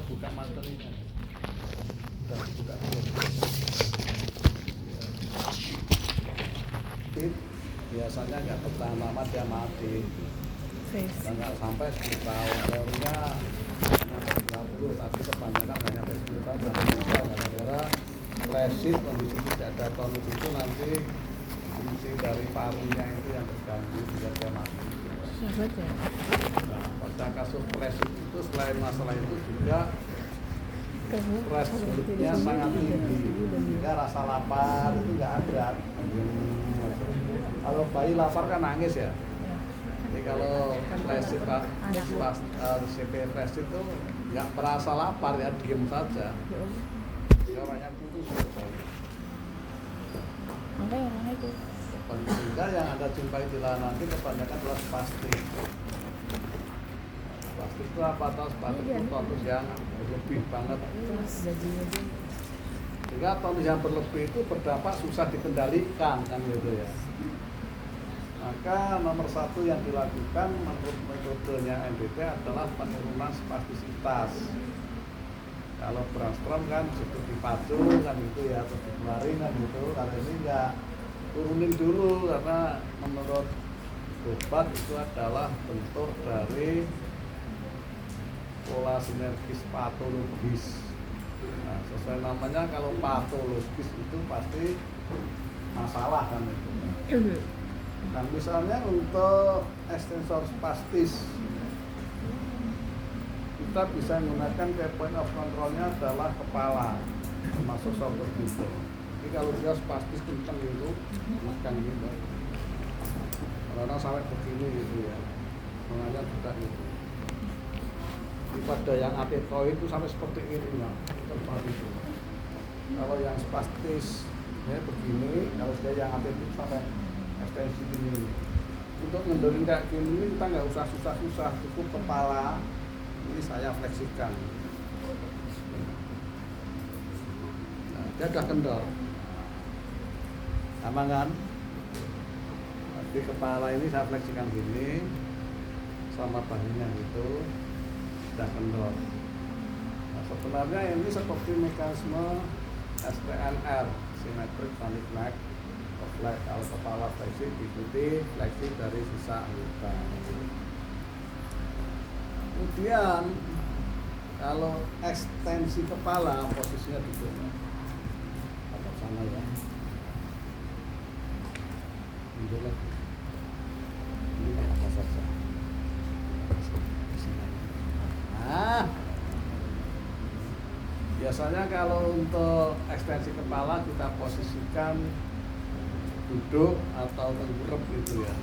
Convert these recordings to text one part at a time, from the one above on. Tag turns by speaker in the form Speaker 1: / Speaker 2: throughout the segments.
Speaker 1: buka materinya. Udah buka dulu. Biasanya nggak bertahan lama dia mati. Dan nggak sampai 10 tahun. Teorinya hanya 30, tapi kebanyakan hanya 10 tahun dan meninggal gara-gara lesit, kondisi tidak ada tonus itu nanti fungsi dari parunya itu yang terganggu bisa dia mati. Nah, pada kasus lesit itu selain masalah itu juga thresholdnya sangat tinggi, sehingga rasa lapar itu nggak ada. Kalau bayi lapar kan nangis ya. Jadi kalau lesit CP lesit itu nggak merasa lapar ya, diem saja. Dia orangnya putus. Sehingga yang Anda jumpai di lahan nanti kebanyakan adalah spastis. Spastis itu apa? Atau spastis itu tonus yang berlebih banget. Sehingga tonus yang berlebih itu berdampak susah dikendalikan kan gitu ya. Maka nomor satu yang dilakukan menurut metodenya MBT adalah penurunan spastisitas. Kalau Brandstrom kan cukup dipacu kan gitu ya, terus dikeluarin kan gitu. Kalau ini enggak, turunin dulu karena menurut obat itu adalah bentuk dari pola sinergis patologis. Nah, sesuai namanya kalau patologis itu pasti masalah kan itu. Nah, misalnya untuk ekstensor spastis kita bisa menggunakan point of controlnya adalah kepala, termasuk shoulder gitu. Jadi kalau dia spastis kencang gitu, makan gitu, karena sampai begini gitu ya, makanya juga gitu. Jadi pada yang atetoid itu sampai seperti ini ya, tempat itu. Kalau yang spastis ya begini, kalau dia yang atetoid sampai ekstensi ini. Untuk ngendorin kayak gini kita nggak usah susah-susah, cukup kepala ini saya fleksikan. Nah, dia udah kendor, sama kan? Di kepala ini saya fleksikan gini, sama bahunya gitu, udah kendor. Nah, sebenarnya ini seperti mekanisme SPNR, symmetric tonic neck. Kalau kepala fleksi diikuti fleksi dari sisa anggota. Kemudian kalau ekstensi kepala posisinya di sini, atau sana ya, mundur lagi. Ini apa saja. Nah, biasanya kalau untuk ekstensi kepala kita posisikan duduk atau tengkurap gitu ya.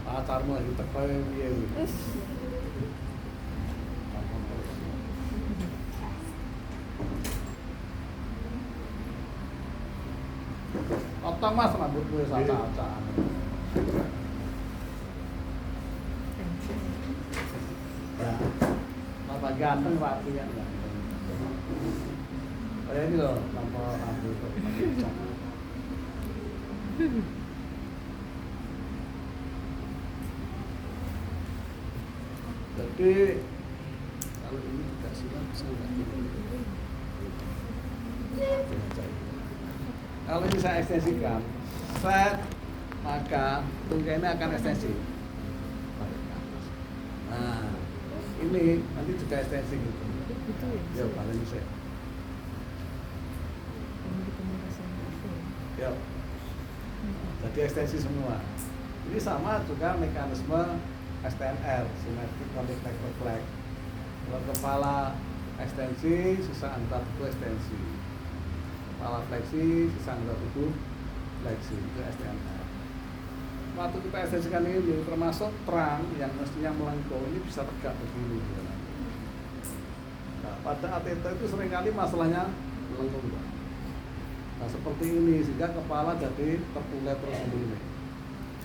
Speaker 1: Pacarmu lagi teko piye iki? Potong Mas rambutmu wis acak-acakan. Ya. Tambah ganteng rapi kan. Kayak ini loh, tanpa rambut pakai. Jadi kalau ini tidak silang bisa nggak? Kalau ini saya ekstensikan, set maka tungkai ini akan ekstensi. Nah, ini nanti juga ekstensi gitu. Ya, paling bisa. Ya, jadi ekstensi semua. Ini sama juga mekanisme STNR, symmetric tonic neck reflex. Kalau kepala ekstensi, sisa anggota tubuh ekstensi. Kepala fleksi, sisa anggota tubuh fleksi. Itu STNR. Waktu kita ekstensikan ini, termasuk perang yang mestinya melengkung ini bisa tegak begini. Nah, pada ateta itu seringkali masalahnya melengkung. Nah, seperti ini sehingga kepala jadi terpulet terus begini.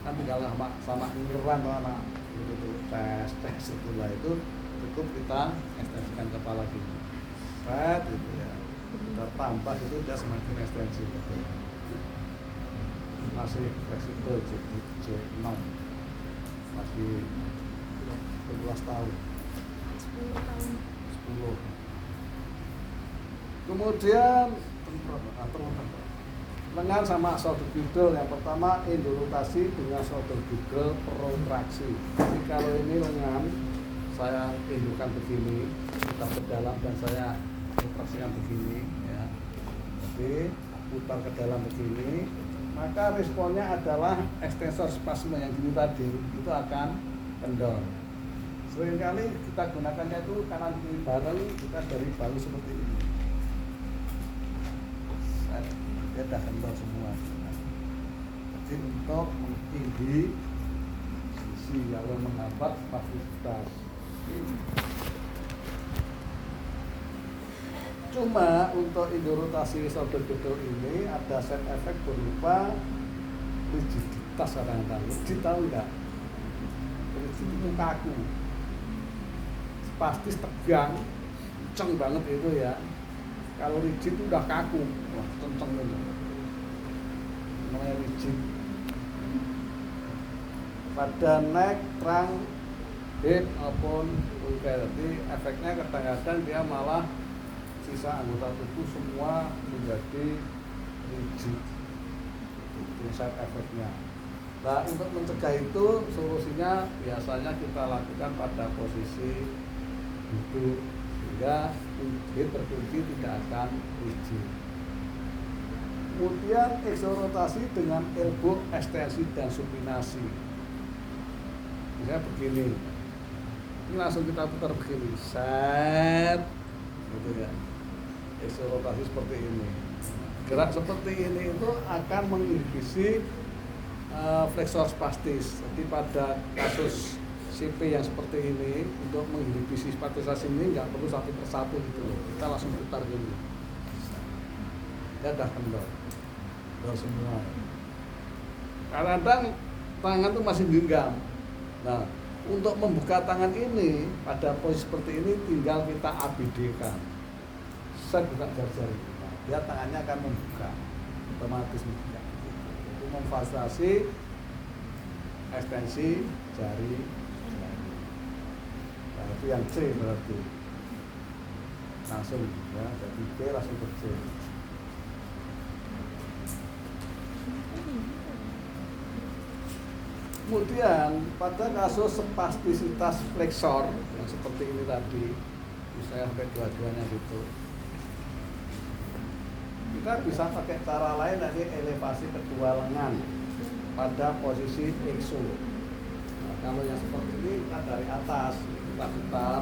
Speaker 1: Kan tinggal sama ngerang anak itu tes setelah itu cukup kita ekstensikan kepala gini. Set gitu ya. Kita tambah itu dia semakin ekstensi gitu. Masih fleksibel J6. di 12 tahun
Speaker 2: 10 tahun.
Speaker 1: 10. Kemudian lengan sama shoulder girdle. Yang pertama endorotasi dengan shoulder girdle protraksi. Jadi kalau ini lengan saya indukkan begini, kita ke dalam dan saya protraksikan begini ya. Jadi putar ke dalam begini, maka responnya adalah ekstensor spasme yang gini tadi itu akan kendor. Seringkali kita gunakannya itu kanan kiri bareng, kita dari bahu seperti ini. Dia sudah kendor semua. Jadi untuk menginhibisi yang menghambat spastisitas. Cuma untuk endorotasi shoulder girdle ini ada side effect berupa rigiditas kadang-kadang. Rigid tahu nggak? Rigid itu kaku, spastis tegang, kenceng banget itu ya. Kalau rigid itu udah kaku, wah kenceng itu. Namanya rigid. Pada neck, trunk, hip maupun ulcer. Jadi efeknya kadang-kadang dia malah sisa anggota tubuh semua menjadi rigid. Itu side efeknya. Nah, untuk mencegah itu solusinya biasanya kita lakukan pada posisi duduk sehingga hip terkunci tidak akan rigid. Kemudian eksorotasi dengan elbow ekstensi dan supinasi. Misalnya begini, ini langsung kita putar begini, set, gitu ya. Eksorotasi seperti ini. Gerak seperti ini itu akan menginhibisi flexor spastis. Jadi pada kasus CP yang seperti ini untuk menginhibisi spastisasi ini nggak perlu satu persatu gitu loh. Kita langsung putar gini. Ya udah kendor semua. Kadang-kadang tangan tuh masih genggam. Nah, untuk membuka tangan ini pada posisi seperti ini tinggal kita ABD-kan. Saya buka jari-jari. Nah, dia tangannya akan membuka, otomatis membuka. Itu memfasilitasi ekstensi jari. Nah, itu yang C berarti. Langsung ya, dari B langsung ke C. Kemudian pada kasus spastisitas flexor yang seperti ini tadi, misalnya sampai dua-duanya gitu, kita bisa pakai cara lain, dari elevasi kedua lengan pada posisi exo. Nah, kalau yang seperti ini kita dari atas kita putar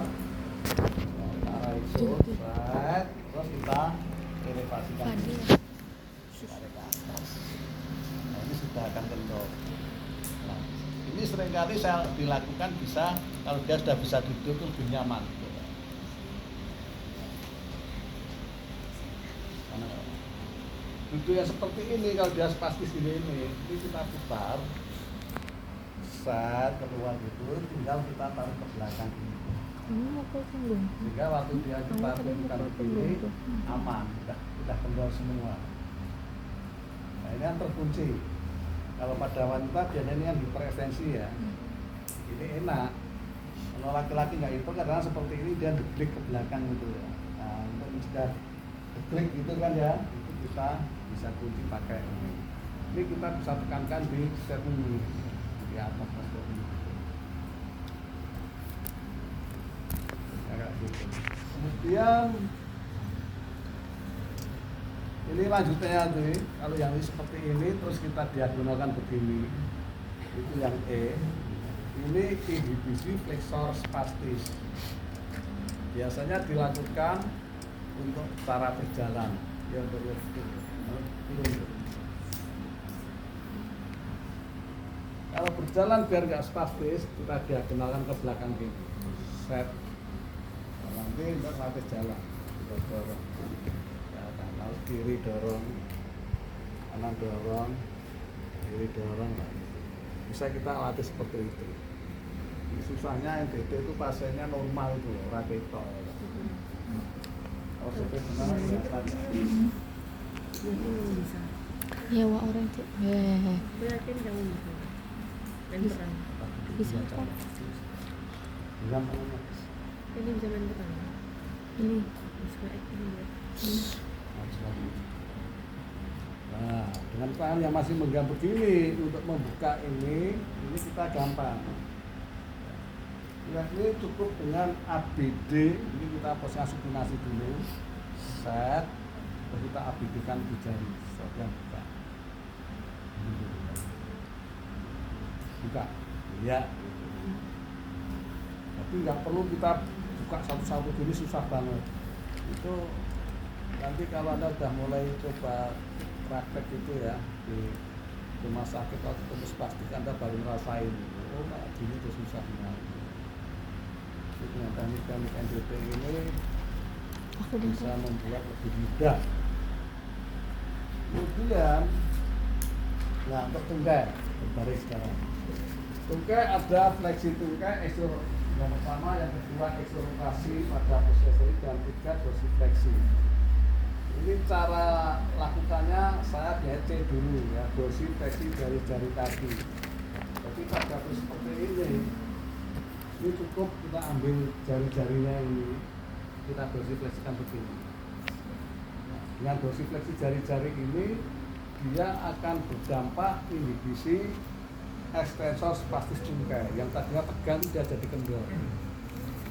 Speaker 1: ke arah exo, terus kita elevasikan tarik ke atas. Nah, ini sudah akan kendor. Ini seringkali saya dilakukan bisa kalau dia sudah bisa duduk itu lebih nyaman. Duduk yang seperti ini kalau dia spastis ini kita putar, set keluar gitu, tinggal kita taruh ke belakang ini. Sehingga waktu dia kita tunjukkan begini aman, udah kendor semua. Nah, ini yang terkunci. Kalau pada wanita biasanya ini yang hiperekstensi ya, ini enak. Kalau laki-laki nggak hiper, karena seperti ini dia deglik ke belakang gitu ya. Nah, untuk mencegah deglik gitu kan ya, itu kita bisa kunci pakai ini. Ini kita bisa tekankan di sternum di atas sternum. Kayak gitu. Kemudian ini lanjutnya tuh, kalau yang ini seperti ini terus kita diagonalkan begini, itu yang E. Ini inhibisi flexor spastis. Biasanya dilakukan untuk cara berjalan. Ya untuk kalau berjalan biar nggak spastis, kita diagonalkan ke belakang gini. Set. Nanti untuk latih jalan, kita dorong. Kiri dorong, kanan dorong, kiri dorong, bisa kita latih seperti itu. Ini susahnya NDT itu pasiennya normal itu, ora ketok. Kalau seperti benar
Speaker 2: ya wah orang cek.
Speaker 3: Berarti kamu bisa. Dan terang.
Speaker 2: bisa
Speaker 1: Iya,
Speaker 2: kok.
Speaker 1: Genggam tangannya.
Speaker 3: Ini bisa main ke tangan.
Speaker 2: Ini.
Speaker 3: Bisa ini ya.
Speaker 1: Harus lagi. Nah, dengan tangan yang masih menggenggam begini untuk membuka ini kita gampang. Ya, ini cukup dengan ABD. Ini kita posisi supinasi dulu. Set. Terus kita ABD-kan di jari. Set yang buka. Buka. Ya. Tapi nggak perlu kita buka satu-satu gini, susah banget. Itu nanti kalau Anda udah mulai coba praktek itu ya di rumah sakit atau terus pasti Anda baru ngerasain, oh kayak gini tuh susahnya. Dengan teknik-teknik NDT ini
Speaker 2: Aku
Speaker 1: bisa membuat lebih mudah. Kemudian, nah untuk tungkai berbaris sekarang. Tungkai ada fleksi tungkai, yang pertama, yang kedua eksorotasi pada posisi dan tiga dorsifleksi. Ini cara lakukannya saya DC dulu ya, dorsifleksi dari jari kaki. Jadi pada posisi seperti ini cukup kita ambil jari-jarinya ini, kita dorsifleksikan begini. Dengan dorsifleksi jari-jari ini dia akan berdampak inhibisi ekstensor spastis tungkai yang tadinya tegang dia jadi kendor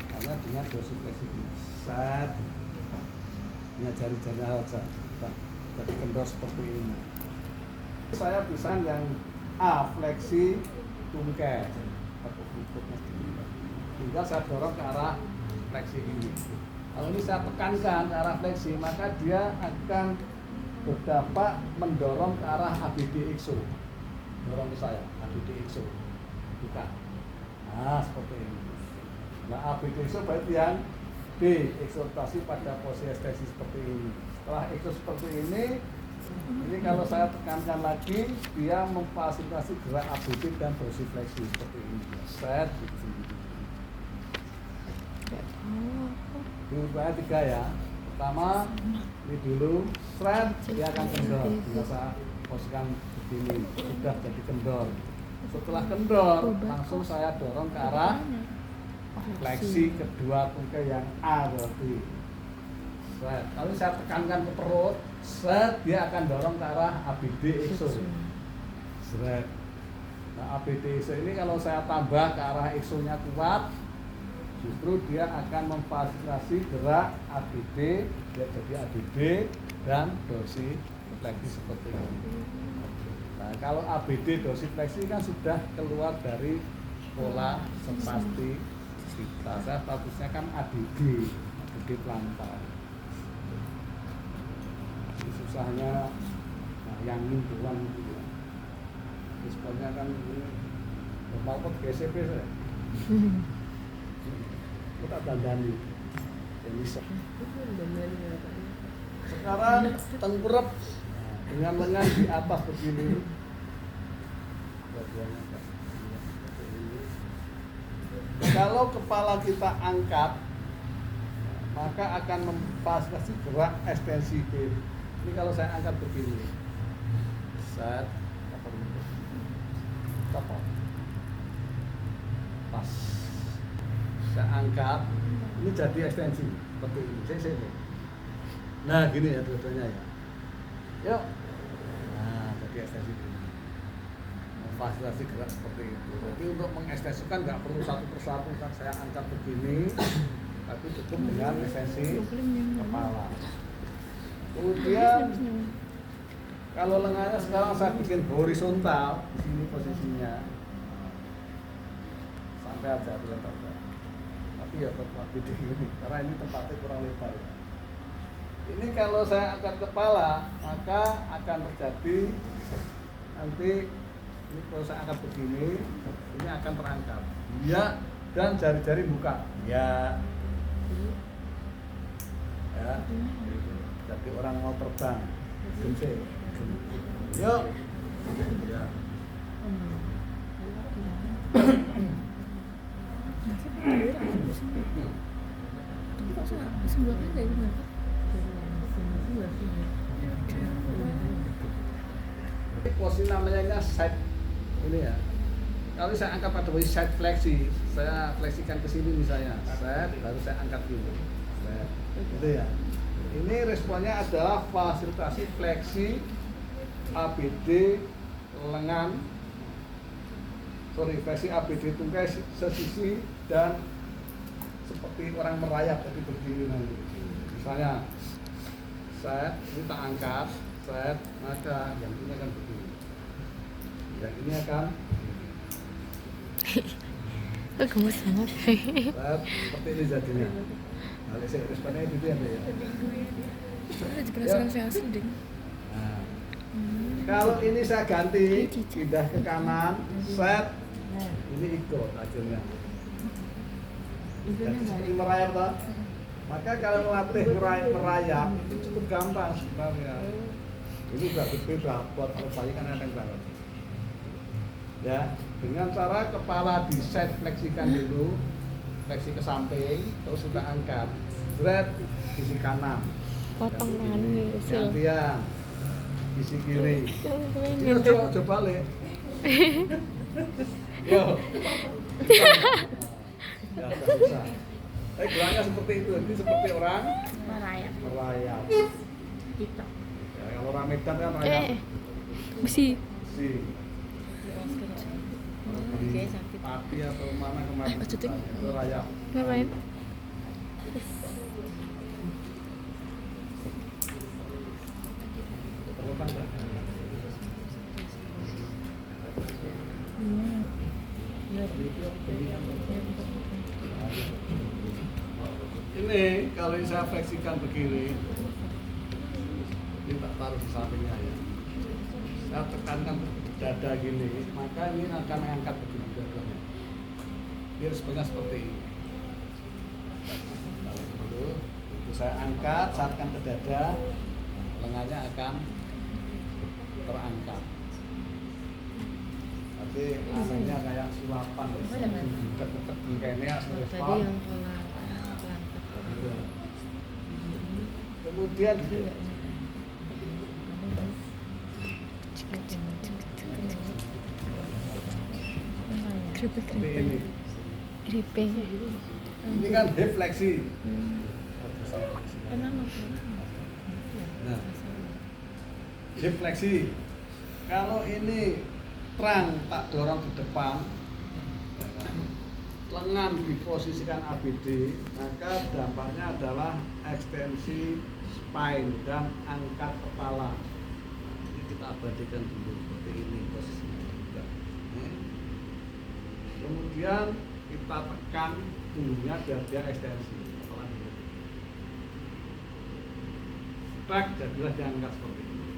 Speaker 1: karena dengan dorsifleksi ini set dengan jari-jarinya saja jadi kendor seperti ini. Saya bisa yang A fleksi tungkai tinggal saya dorong ke arah fleksi ini. Kalau ini saya tekankan ke arah fleksi, maka dia akan berdampak mendorong ke arah ABD IXO. Dorong ke saya, ABD IXO. Buka. Nah, seperti ini. Nah, ABD IXO berarti yang B, eksortasi pada posisi ekstensi seperti ini. Setelah IXO seperti ini kalau saya tekankan lagi, dia memfasilitasi gerak ABD dan dorsifleksi seperti ini. Set, gitu. Ini upaya 3 ya. Pertama, ini dulu, strand, dia akan kendor. Biasa posisikan begini, sudah jadi kendor. Setelah kendor, langsung saya dorong ke arah fleksi kedua tungkai yang A berarti. Set. Kalau saya tekankan ke perut, set, dia akan dorong ke arah ABD IXO. Set. Nah, ABD IXO ini kalau saya tambah ke arah IXO-nya kuat, justru dia akan memfasilitasi gerak ABD, dia jadi ABD dan dorsifleksi seperti ini. Nah, kalau ABD dorsifleksi kan sudah keluar dari pola spastisitas. Saya statusnya kan ABD plantar. Jadi susahnya yang doang gitu ya. Responnya kan ini normal kok GCP saya. Kita dandani ini sekarang tengkurap dengan lengan di atas begini. Kalau kepala kita angkat, maka akan memfasilitasi gerak ekstensi B. Ini kalau saya angkat begini, set, copot, pas. Saya angkat, ini jadi ekstensi seperti ini. Saya. Nah, gini ya dua-duanya ya. Yuk. Nah, jadi ekstensi ini. Memfasilitasi gerak seperti itu. Jadi untuk mengekstensikan nggak perlu satu persatu kan saya angkat begini, tapi cukup dengan ekstensi kepala. Kemudian kalau lengannya sekarang saya bikin horizontal, di sini posisinya sampai aja lebar. Tapi ya tetap gede ini, karena ini tempatnya kurang lebar. Ini kalau saya angkat kepala, maka akan terjadi nanti ini kalau saya angkat begini, ini akan terangkat. Ya, dan jari-jari buka. Ya. Ya. Jadi orang mau terbang. Gengsi. Yuk. Ya.
Speaker 2: Sebelumnya kayak gimana?
Speaker 1: Posisi namanya side ini ya. Kalau saya angkat pada posisi side fleksi, saya fleksikan ke sini misalnya, set, baru saya angkat dulu, set, gitu ya. Ini responnya adalah fasilitasi fleksi ABD lengan, fleksi ABD tungkai sesisi dan seperti orang merayap tadi berdiri nanti. Misalnya, set, ini tak angkat, set, maka yang ini akan begini, yang ini akan
Speaker 2: Kok gemes banget.
Speaker 1: set, seperti ini jadinya. Kalau saya responnya itu ya.
Speaker 2: Itu penasaran saya asli deh.
Speaker 1: Nah, kalau ini saya ganti, pindah ke kanan, set, ini ikut akhirnya. Jadi seperti merayap toh. Maka kalau melatih merayap itu cukup gampang sebenarnya. Ini udah gede buat kalau bayi kan enteng banget. Ya, dengan cara kepala di set fleksikan dulu, fleksi ke samping, terus sudah angkat, berat sisi kanan.
Speaker 2: Potong tangan nih, Sil.
Speaker 1: Gantian sisi kiri.
Speaker 2: Ini
Speaker 1: Coba balik. Yo. Ya, susah. Tapi geraknya seperti itu, ini seperti orang merayap.
Speaker 3: Gitu.
Speaker 1: Ya, kalau orang Medan kan rayap.
Speaker 2: besi.
Speaker 1: Si
Speaker 3: Oke, sakit.
Speaker 1: Pati atau mana kemarin
Speaker 2: Maksudnya?
Speaker 1: itu rayap.
Speaker 2: Ngapain?
Speaker 1: Terlepas nggak? Ini kalau saya fleksikan begini, ini tak taruh di sampingnya ya. Saya tekankan dada gini, maka ini akan mengangkat begini dadanya. Biar seperti ini. Taruh dulu, itu saya angkat, saatkan ke dada, lengannya akan terangkat. Tapi anehnya kayak sulapan, deket-deket bingkainya
Speaker 3: Tadi
Speaker 1: respon.
Speaker 3: yang pola pelangkat.
Speaker 1: Kemudian seperti ini.
Speaker 2: Gripping.
Speaker 1: Ini kan hip fleksi. Nah, hip fleksi. Kalau ini terang tak dorong ke depan, lengan diposisikan ABD, maka dampaknya adalah ekstensi spine dan angkat kepala. Ini kita abadikan dulu seperti ini posisinya. Kemudian kita tekan punggungnya biar dia ekstensi. Tak jadilah diangkat seperti ini.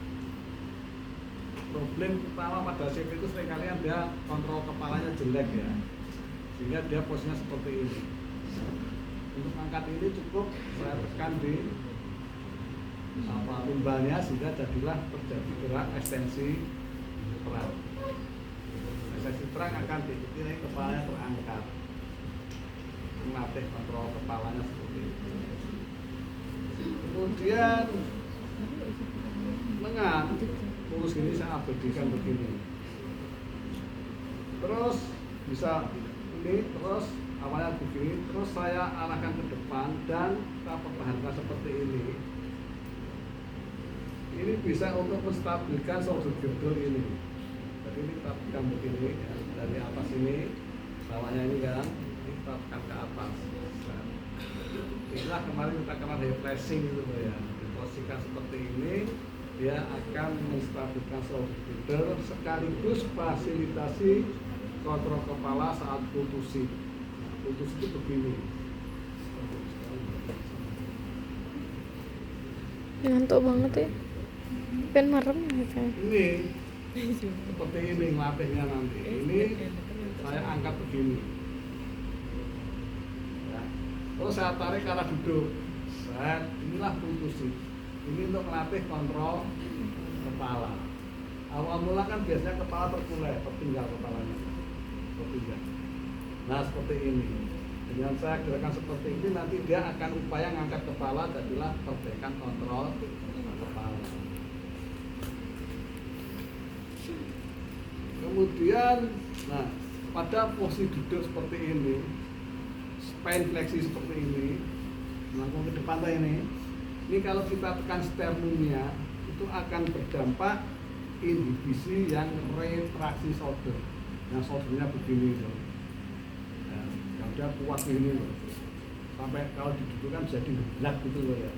Speaker 1: Problem utama pada shape itu seringkali dia kontrol kepalanya jelek ya, sehingga dia posisinya seperti ini. Untuk angkat ini cukup saya tekan di lumbalnya sehingga jadilah terjadi gerak ekstensi perang. Ekstensi perang akan diikuti kepalanya terangkat, melatih kontrol kepalanya seperti itu. Kemudian lengan lurus ini saya abadikan begini, terus bisa ini, terus awalnya begini, terus saya arahkan ke depan dan kita pertahankan seperti ini. Ini bisa untuk menstabilkan shoulder girdle ini. Jadi ini kita tekan begini ya, dari atas ini, bawahnya ini kan, ini kita tekan ke atas. Nah, inilah kemarin kita kenal hip flexing gitu ya, diposisikan seperti ini. Dia akan menstabilkan shoulder girdle sekaligus fasilitasi kontrol kepala saat putusi. Putus itu begini.
Speaker 2: Ngantuk banget ya. Pengen merem gitu.
Speaker 1: Ini seperti ini ngelatihnya nanti. Ini saya angkat begini. Ya. Terus saya tarik ke arah duduk. Inilah putusi. Ini untuk melatih kontrol kepala. Awal mula kan biasanya kepala terkulai, tertinggal kepalanya. Tertinggal. Nah seperti ini. Dengan saya gerakan seperti ini nanti dia akan upaya ngangkat kepala, jadilah perbaikan kontrol kepala. Kemudian, nah pada posisi duduk seperti ini, spine fleksi seperti ini, melangkung ke depan ini kalau kita tekan sternumnya itu akan berdampak inhibisi yang retraksi shoulder, yang shouldernya begini loh, yang udah kuat ini loh, sampai kalau didudukkan bisa digeblak gitu loh ya,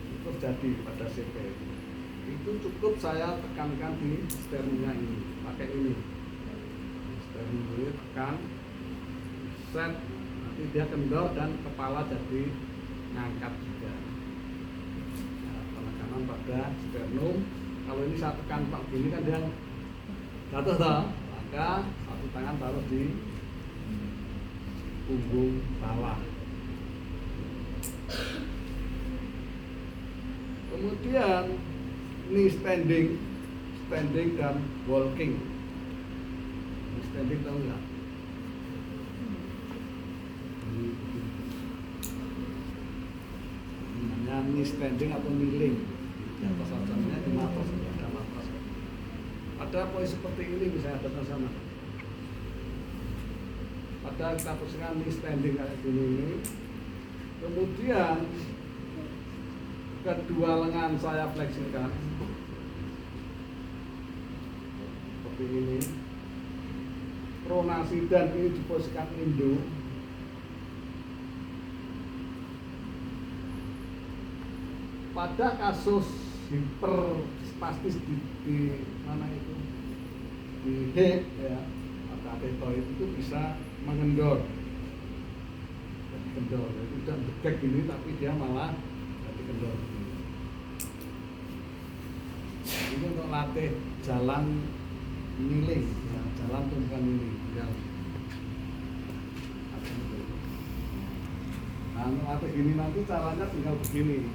Speaker 1: itu terjadi pada CP. Itu cukup saya tekankan di sternumnya ini, pakai ini, sternum ini tekan, set, nanti dia kendor dan kepala jadi ngangkat juga. Nah, penekanan pada sternum. Kalau ini saya tekan pak begini kan dia jatuh toh, maka satu tangan taruh di punggung bawah. Kemudian ini standing dan walking. Ini standing tahu nggak? Ini namanya knee standing atau kneeling. Di atas atasnya di matras, ada matras. Ada posisi seperti ini misalnya ada sama. Ada kita posisikan knee standing kayak gini. Kemudian kedua lengan saya fleksikan seperti ini, pronasi dan ini diposisikan indo. Pada kasus hiperspastis di mana itu di hip ya, atau adenoid itu bisa mengendor, jadi kendor, jadi tidak begek gini tapi dia malah jadi kendor. Ini untuk latih jalan kneeling, ya, jalan tumpukan ini. Ya. Nah, untuk latih gini nanti caranya tinggal begini.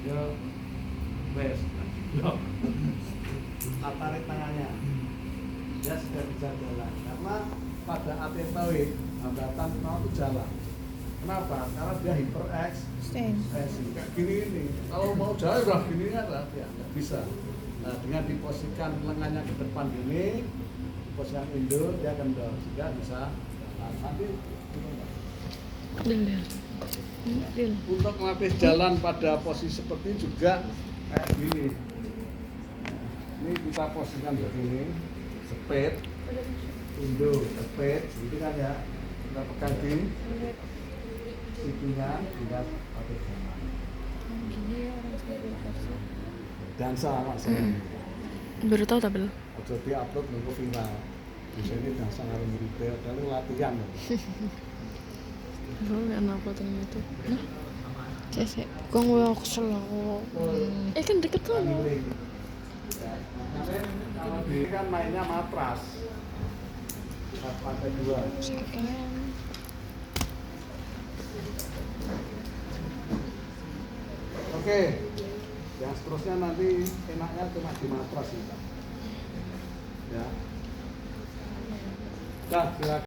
Speaker 1: Yuk, bes, yuk, tarik tangannya, dia sudah bisa jalan. Karena pada adenoid hambatan mau itu jalan. Kenapa? Karena dia hiperekstensi. Kayak gini ini, kalau mau jalan udah gini kan, ya nggak bisa. Nah, dengan diposisikan lengannya ke depan gini, posisikan indo, dia kendor, sehingga bisa jalan. Nanti untuk melatih jalan pada posisi seperti ini juga kayak gini. Ini kita posisikan begini, speed, indo, speed, gitu kan ya. Kita pegang di sikunya, hingga latih jalan. Dansa maksudnya.
Speaker 2: Baru tahu tapi lo.
Speaker 1: Ojo di upload nunggu viral. Bisa ini dansa karo murid, lalu latihan.
Speaker 2: Lo nggak upload itu? Nah, cek, gua nggak kesel aku. Kan deket tuh.
Speaker 1: Kalau di kan mainnya matras, lantai 2. Oke, yang seterusnya nanti enaknya cuma di matras ya. Ya. Silakan.